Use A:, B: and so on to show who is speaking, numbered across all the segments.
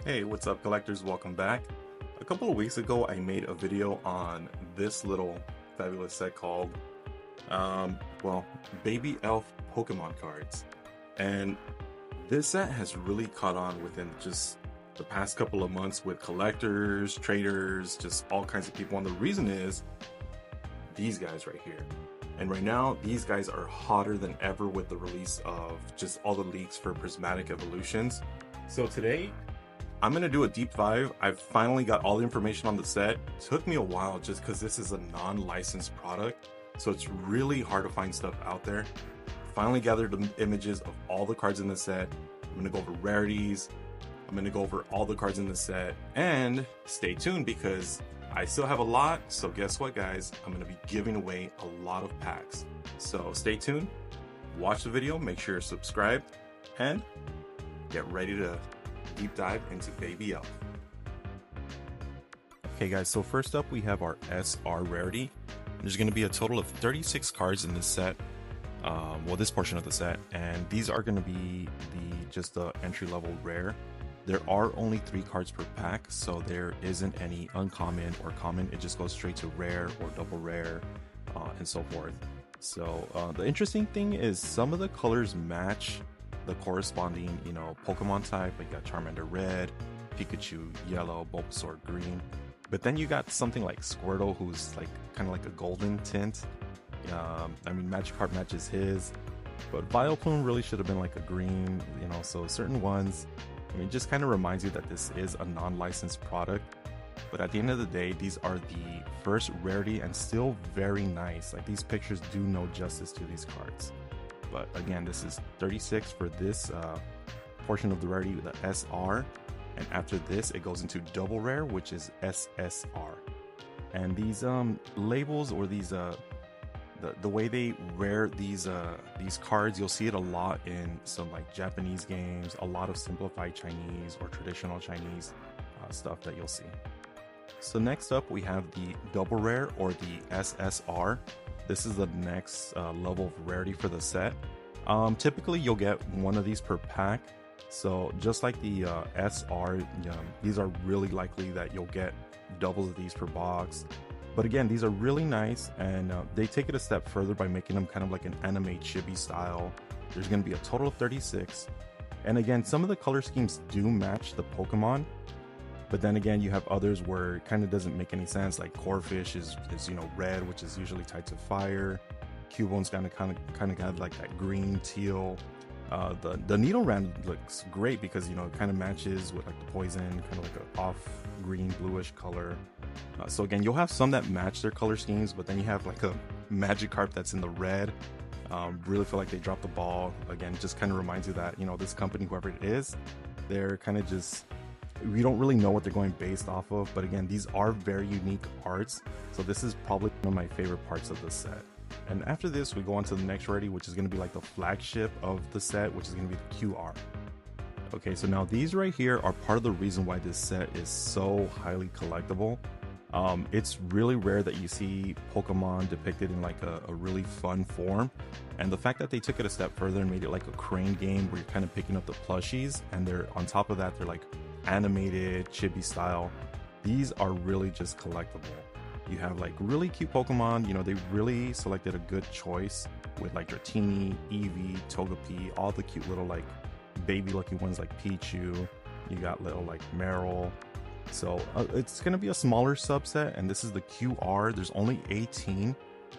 A: Hey, what's up collectors? Welcome back. A couple of weeks ago I made a video on this little fabulous set called well, Baby Elf Pokemon cards. And this set has really caught on within just the past couple of months with collectors, traders, just all kinds of people. And the reason is these guys right here. And right now, these guys are hotter than ever with the release of just all the leaks for Prismatic Evolutions. So today, I'm gonna do a deep dive. I've finally got all the information on the set. Took me a while just because this is a non-licensed product, so it's really hard to find stuff out there. Finally gathered the images of all the cards in the set. I'm gonna go over rarities. I'm gonna go over all the cards in the set, and stay tuned because I still have a lot. So guess what, guys? I'm gonna be giving away a lot of packs. So stay tuned, watch the video, make sure you're subscribed, and get ready to deep dive into Baby Elf. Okay guys, so first up we have our SR rarity. There's going to be a total of 36 cards in this set, well this portion of the set, and these are going to be just the entry level rare. There are only 3 cards per pack, so there isn't any uncommon or common. It just goes straight to rare or double rare and so forth. So the interesting thing is some of the colors match the corresponding, Pokemon type. Like you got Charmander red, Pikachu yellow, Bulbasaur green. But then you got something like Squirtle, who's like kind of like a golden tint. I mean, Magikarp matches his, but Vileplume really should have been like a green. So certain ones, it just kind of reminds you that this is a non-licensed product. But at the end of the day, these are the first rarity and still very nice. Like these pictures do no justice to these cards. But again, this is 36 for this portion of the rarity, the SR, and after this it goes into double rare, which is SSR. And these labels, or these the way they rare these cards, you'll see it a lot in some like Japanese games, a lot of simplified Chinese or traditional Chinese stuff that you'll see. So next up we have the double rare, or the SSR. This is the next level of rarity for the set. Typically you'll get one of these per pack. So just like the SR, these are really likely that you'll get doubles of these per box. But again, these are really nice, and they take it a step further by making them kind of like an anime chibi style. There's going to be a total of 36. And again, some of the color schemes do match the Pokemon. But then again, you have others where it kind of doesn't make any sense. Like Corphish is red, which is usually tied to fire. Cubone's kind of got like that green teal. The Nidoran looks great because it kind of matches with like the poison, kind of like a off green bluish color. So again, you'll have some that match their color schemes, but then you have like a Magikarp that's in the red. Really feel like they dropped the ball. Again, just kind of reminds you that this company, whoever it is, they're kind of just, we don't really know what they're going based off of. But again, these are very unique arts, so this is probably one of my favorite parts of the set. And after this we go on to the next rarity, which is going to be like the flagship of the set, which is going to be the QR. Okay, so now these right here are part of the reason why this set is so highly collectible. It's really rare that you see Pokemon depicted in like a really fun form, and the fact that they took it a step further and made it like a crane game where you're kind of picking up the plushies, and they're on top of that they're like animated chibi style. These are really just collectible. You have like really cute Pokemon. They really selected a good choice with like Dratini, Eevee, Togepi, all the cute little like baby looking ones like Pichu. You got little like Meryl. So it's going to be a smaller subset, and this is the QR. There's only 18,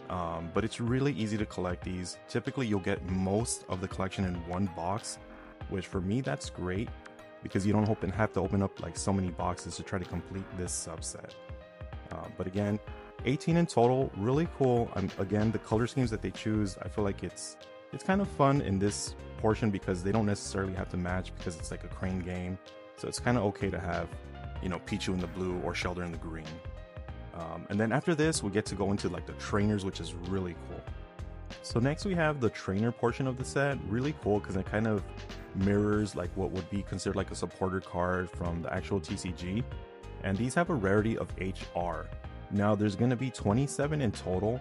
A: but it's really easy to collect these. Typically you'll get most of the collection in one box, which for me that's great because you don't have to open up like so many boxes to try to complete this subset. But again, 18 in total, really cool. Again, the color schemes that they choose, I feel like it's kind of fun in this portion because they don't necessarily have to match because it's like a crane game. So it's kind of okay to have Pichu in the blue or Shelter in the green. And then after this we get to go into like the trainers, which is really cool. So next we have the trainer portion of the set. Really cool because it kind of mirrors like what would be considered like a supporter card from the actual TCG. And these have a rarity of HR. Now there's going to be 27 in total.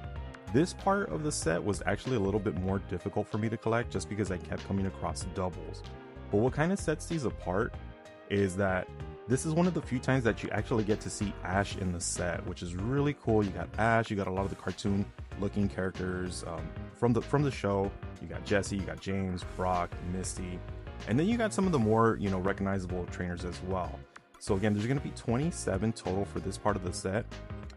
A: This part of the set was actually a little bit more difficult for me to collect just because I kept coming across doubles. But what kind of sets these apart is that this is one of the few times that you actually get to see Ash in the set, which is really cool. You got Ash, you got a lot of the cartoon looking characters from the show. You got Jesse, you got James, Brock, Misty, and then you got some of the more, you know, recognizable trainers as well. So again, there's going to be 27 total for this part of the set.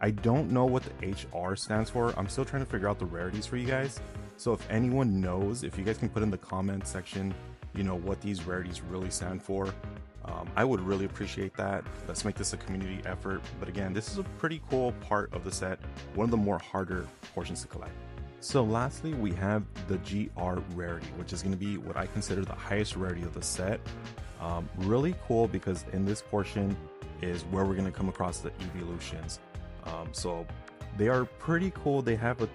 A: I don't know what the HR stands for. I'm still trying to figure out the rarities for you guys. So if anyone knows, if you guys can put in the comment section, you know, what these rarities really stand for, I would really appreciate that. Let's make this a community effort. But again, this is a pretty cool part of the set, one of the more harder portions to collect. So lastly, we have the GR rarity, which is going to be what I consider the highest rarity of the set. Really cool because in this portion is where we're going to come across the evolutions. So they are pretty cool. They have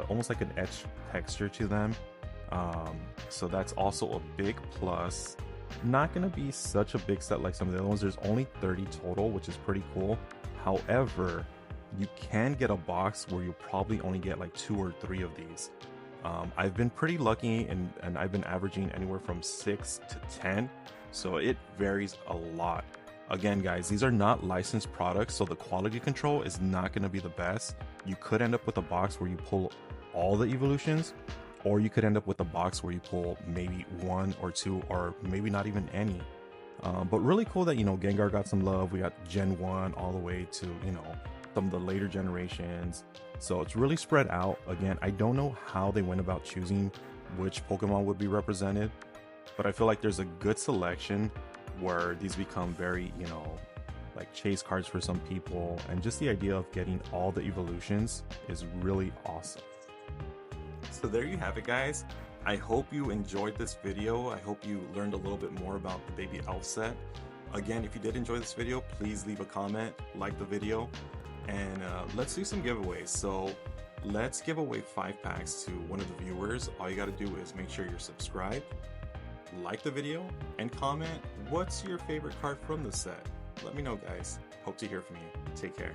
A: almost like an etched texture to them. So that's also a big plus. Not going to be such a big set like some of the other ones. There's only 30 total, which is pretty cool. However, you can get a box where you'll probably only get like 2 or 3 of these. I've been pretty lucky and I've been averaging anywhere from 6 to 10. So it varies a lot. Again, guys, these are not licensed products, so the quality control is not going to be the best. You could end up with a box where you pull all the evolutions, or you could end up with a box where you pull maybe 1 or 2, or maybe not even any. But really cool that, you know, Gengar got some love. We got Gen 1 all the way to, you know, some of the later generations. So it's really spread out. Again, I don't know how they went about choosing which Pokemon would be represented, but I feel like there's a good selection where these become very, you know, like chase cards for some people, and just the idea of getting all the evolutions is really awesome. So there you have it, guys. I hope you enjoyed this video. I hope you learned a little bit more about the Baby Elf set. Again, if you did enjoy this video, please leave a comment, like the video, and let's do some giveaways. So let's give away 5 packs to one of the viewers. All you got to do is make sure you're subscribed, like the video, and comment what's your favorite card from the set. Let me know, guys. Hope to hear from you. Take care.